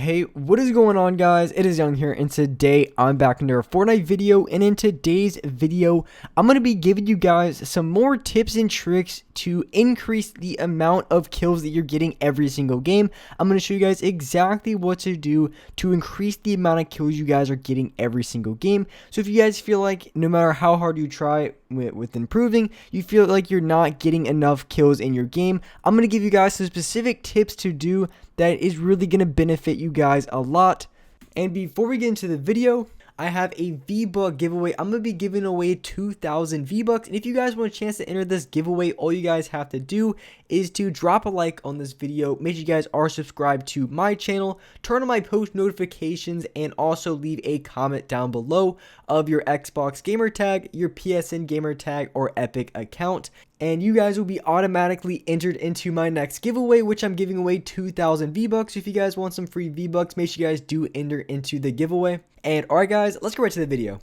Hey, what is going on, guys? It is Young here, and today I'm back into a Fortnite video, and in today's video, I'm going to be giving you guys some more tips and tricks to increase the amount of kills that you're getting every single game. I'm going to show you guys exactly what to do to increase the amount of kills you guys are getting every single game. So if you guys feel like no matter how hard you try with improving, you feel like you're not getting enough kills in your game, I'm going to give you guys some specific tips to do that is really going to benefit you guys a lot. And before we get into the video, I have a V-Buck giveaway. I'm going to be giving away 2,000 V-Bucks. And if you guys want a chance to enter this giveaway, all you guys have to do is to drop a like on this video. Make sure you guys are subscribed to my channel, turn on my post notifications, and also leave a comment down below of your Xbox gamer tag, your PSN gamer tag, or Epic account. And you guys will be automatically entered into my next giveaway, which I'm giving away 2,000 V-Bucks. If you guys want some free V-Bucks, make sure you guys do enter into the giveaway. And alright guys, let's go right to the video.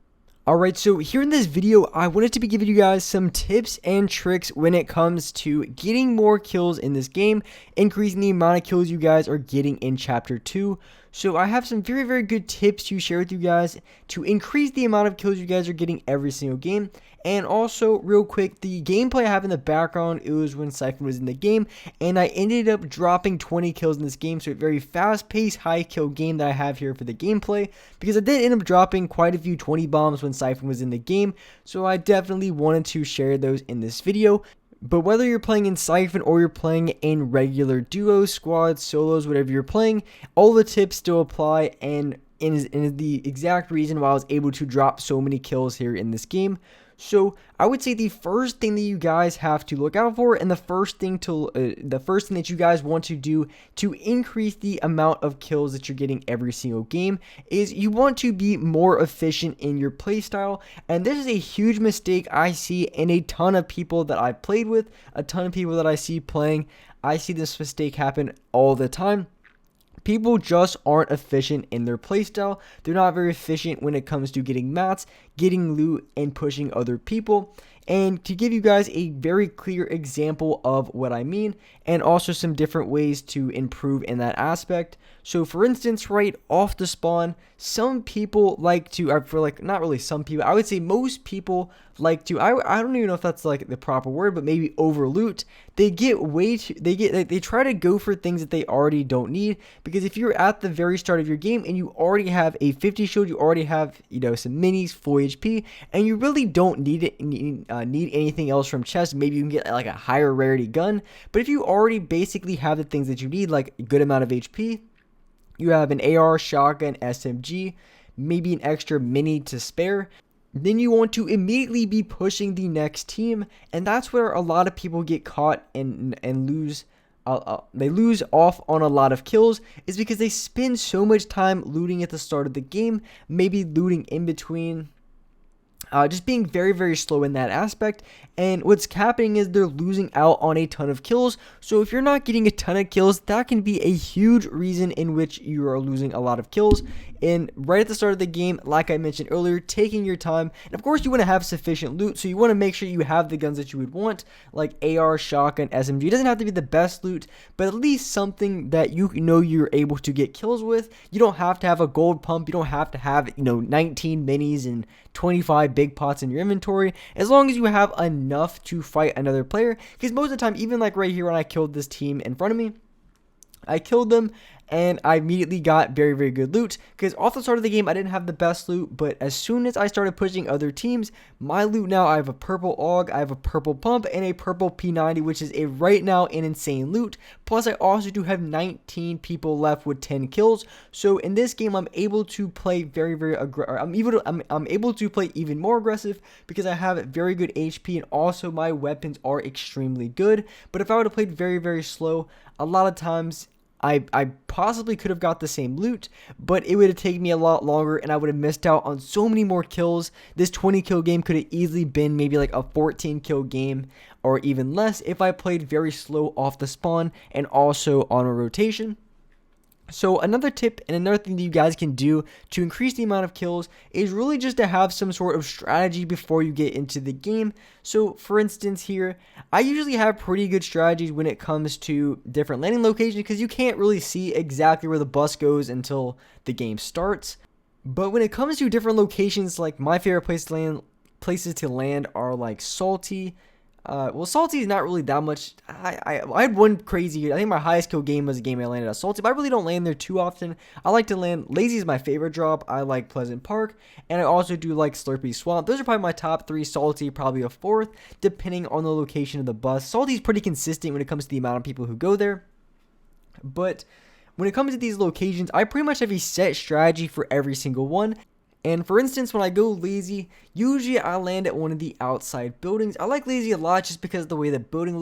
Alright, so here in this video, I wanted to be giving you guys some tips and tricks when it comes to getting more kills in this game, increasing the amount of kills you guys are getting in Chapter 2. So I have some very, very good tips to share with you guys to increase the amount of kills you guys are getting every single game. And also, real quick, the gameplay I have in the background, it was when Siphon was in the game, and I ended up dropping 20 kills in this game, so a very fast-paced, high-kill game that I have here for the gameplay, because I did end up dropping quite a few 20 bombs when Siphon was in the game, so I definitely wanted to share those in this video. But whether you're playing in Siphon or you're playing in regular duos, squads, solos, whatever you're playing, all the tips still apply, and is the exact reason why I was able to drop so many kills here in this game. So I would say the first thing that you guys have to look out for, and the first thing that you guys want to do to increase the amount of kills that you're getting every single game, is you want to be more efficient in your playstyle. And this is a huge mistake I see in a ton of people that I've played with, a ton of people that I see playing. I see this mistake happen all the time. People just aren't efficient in their playstyle. They're not very efficient when it comes to getting mats, getting loot, and pushing other people. And to give you guys a very clear example of what I mean, and also some different ways to improve in that aspect. So for instance, right off the spawn, some people like to, not really some people, I would say most people like to, I don't even know if that's like the proper word, but maybe over loot. They try to go for things that they already don't need, because if you're at the very start of your game and you already have a 50 shield, you already have, some minis, full HP, and you really don't need anything else from chests. Maybe you can get like a higher rarity gun, but if you already basically have the things that you need, like a good amount of HP, you have an AR, shotgun, SMG, maybe an extra mini to spare, then you want to immediately be pushing the next team. And that's where a lot of people get caught and lose. They lose off on a lot of kills, is because they spend so much time looting at the start of the game, maybe looting in between, just being very, very slow in that aspect. And what's happening is they're losing out on a ton of kills. So if you're not getting a ton of kills, that can be a huge reason in which you are losing a lot of kills. And right at the start of the game, like I mentioned earlier, taking your time. And of course, you want to have sufficient loot, so you want to make sure you have the guns that you would want, like AR, shotgun, SMG. It doesn't have to be the best loot, but at least something that you know you're able to get kills with. You don't have to have a gold pump. You don't have to have, 19 minis and 25 big pots in your inventory, as long as you have enough to fight another player. Because most of the time, even like right here when I killed this team in front of me, I killed them and I immediately got very, very good loot, because off the start of the game I didn't have the best loot, but as soon as I started pushing other teams, my loot now, I have a purple AUG, I have a purple pump, and a purple P90, which is right now an insane loot. Plus I also do have 19 people left with 10 kills. So in this game I'm able to play very, very I'm able to play even more aggressive, because I have very good HP and also my weapons are extremely good. But if I would have played very, very slow, a lot of times I possibly could have got the same loot, but it would have taken me a lot longer and I would have missed out on so many more kills. This 20 kill game could have easily been maybe like a 14 kill game or even less if I played very slow off the spawn and also on a rotation. So another tip and another thing that you guys can do to increase the amount of kills is really just to have some sort of strategy before you get into the game. So for instance here, I usually have pretty good strategies when it comes to different landing locations because you can't really see exactly where the bus goes until the game starts. But when it comes to different locations, like my favorite places to land are like Salty. Well, Salty is not really that much. I had one crazy. I think my highest kill game was a game I landed at Salty, but I really don't land there too often. I like to land. Lazy is my favorite drop. I like Pleasant Park, and I also do like Slurpy Swamp. Those are probably my top three. Salty probably a fourth, depending on the location of the bus. Salty is pretty consistent when it comes to the amount of people who go there, but when it comes to these locations, I pretty much have a set strategy for every single one. And for instance, when I go Lazy, usually I land at one of the outside buildings. I like Lazy a lot just because of the way the building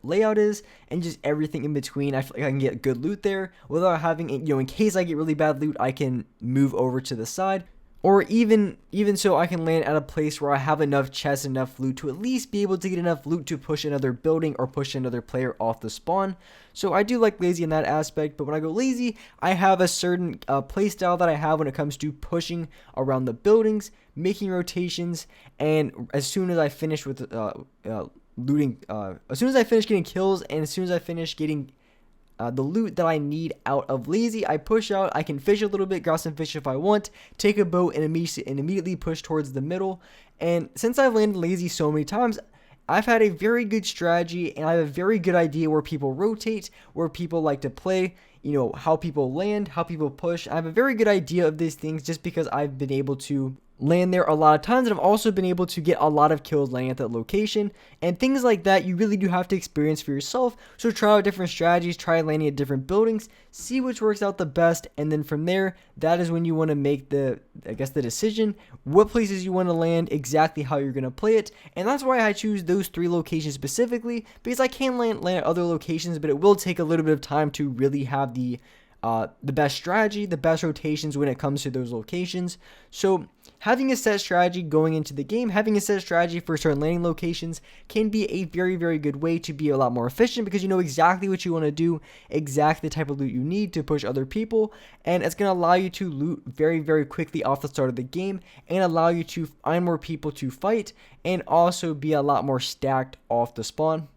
layout is and just everything in between. I feel like I can get good loot there without having, in case I get really bad loot, I can move over to the side. Or even so, I can land at a place where I have enough chests, enough loot to at least be able to get enough loot to push another building or push another player off the spawn. So I do like Lazy in that aspect, but when I go Lazy, I have a certain play style that I have when it comes to pushing around the buildings, making rotations, and as soon as I finish with looting, as soon as I finish getting kills, and as soon as I finish getting the loot that I need out of Lazy, I push out. I can fish a little bit, grab some fish if I want, take a boat, and immediately push towards the middle. And since I've landed Lazy so many times, I've had a very good strategy, and I have a very good idea where people rotate, where people like to play, how people land, how people push. I have a very good idea of these things just because I've been able to land there a lot of times, and I've also been able to get a lot of kills landing at that location. And things like that you really do have to experience for yourself. So try out different strategies, try landing at different buildings, see which works out the best, and then from there, that is when you want to make the decision, what places you want to land, exactly how you're going to play it. And that's why I choose those three locations specifically, because I can land at other locations, but it will take a little bit of time to really have the best strategy, the best rotations when it comes to those locations. So having a set strategy going into the game, having a set strategy for certain landing locations can be a very, very good way to be a lot more efficient because you know exactly what you want to do, exactly the type of loot you need to push other people, and it's going to allow you to loot very, very quickly off the start of the game and allow you to find more people to fight and also be a lot more stacked off the spawn.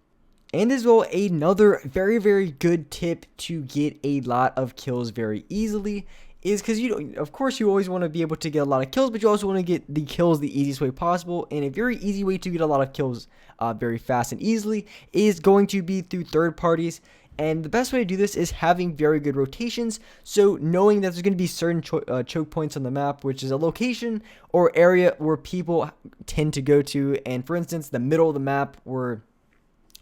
And as well, another very, very good tip to get a lot of kills very easily is because of course you always want to be able to get a lot of kills, but you also want to get the kills the easiest way possible. And a very easy way to get a lot of kills very fast and easily is going to be through third parties. And the best way to do this is having very good rotations. So knowing that there's going to be certain choke points on the map, which is a location or area where people tend to go to. And for instance, the middle of the map where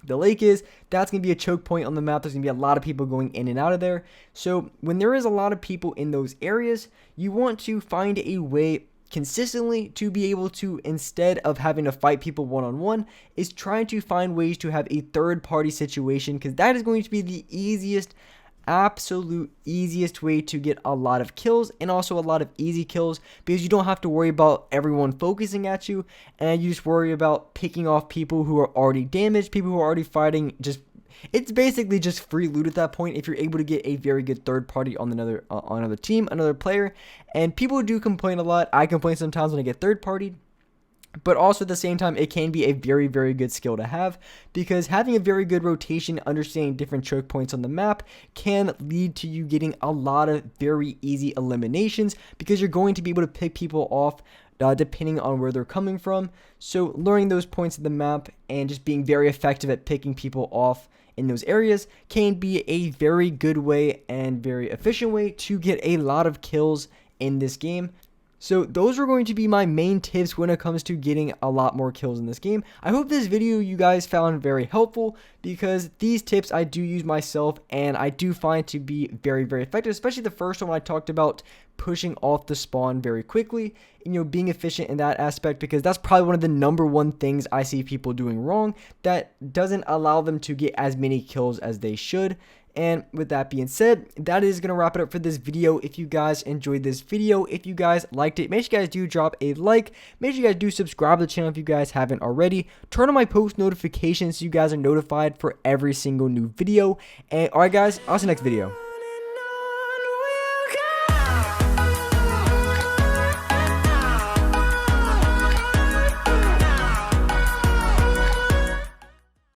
the lake is, that's going to be a choke point on the map. There's going to be a lot of people going in and out of there. So when there is a lot of people in those areas, you want to find a way consistently to be able to, instead of having to fight people one-on-one, is trying to find ways to have a third-party situation, because that is going to be the absolute easiest way to get a lot of kills and also a lot of easy kills, because you don't have to worry about everyone focusing at you, and you just worry about picking off people who are already damaged, people who are already fighting. It's basically just free loot at that point if you're able to get a very good third party on another team, another player. And people do complain a lot. I complain sometimes when I get third partied. But also at the same time, it can be a very, very good skill to have, because having a very good rotation, understanding different choke points on the map can lead to you getting a lot of very easy eliminations, because you're going to be able to pick people off depending on where they're coming from. So learning those points of the map and just being very effective at picking people off in those areas can be a very good way and very efficient way to get a lot of kills in this game. So those are going to be my main tips when it comes to getting a lot more kills in this game. I hope this video you guys found very helpful, because these tips I do use myself and I do find to be very, very effective, especially the first one I talked about pushing off the spawn very quickly, and being efficient in that aspect, because that's probably one of the number one things I see people doing wrong that doesn't allow them to get as many kills as they should. And with that being said, that is going to wrap it up for this video. If you guys enjoyed this video, if you guys liked it, make sure you guys do drop a like. Make sure you guys do subscribe to the channel if you guys haven't already. Turn on my post notifications so you guys are notified for every single new video. And alright guys, I'll see you next video.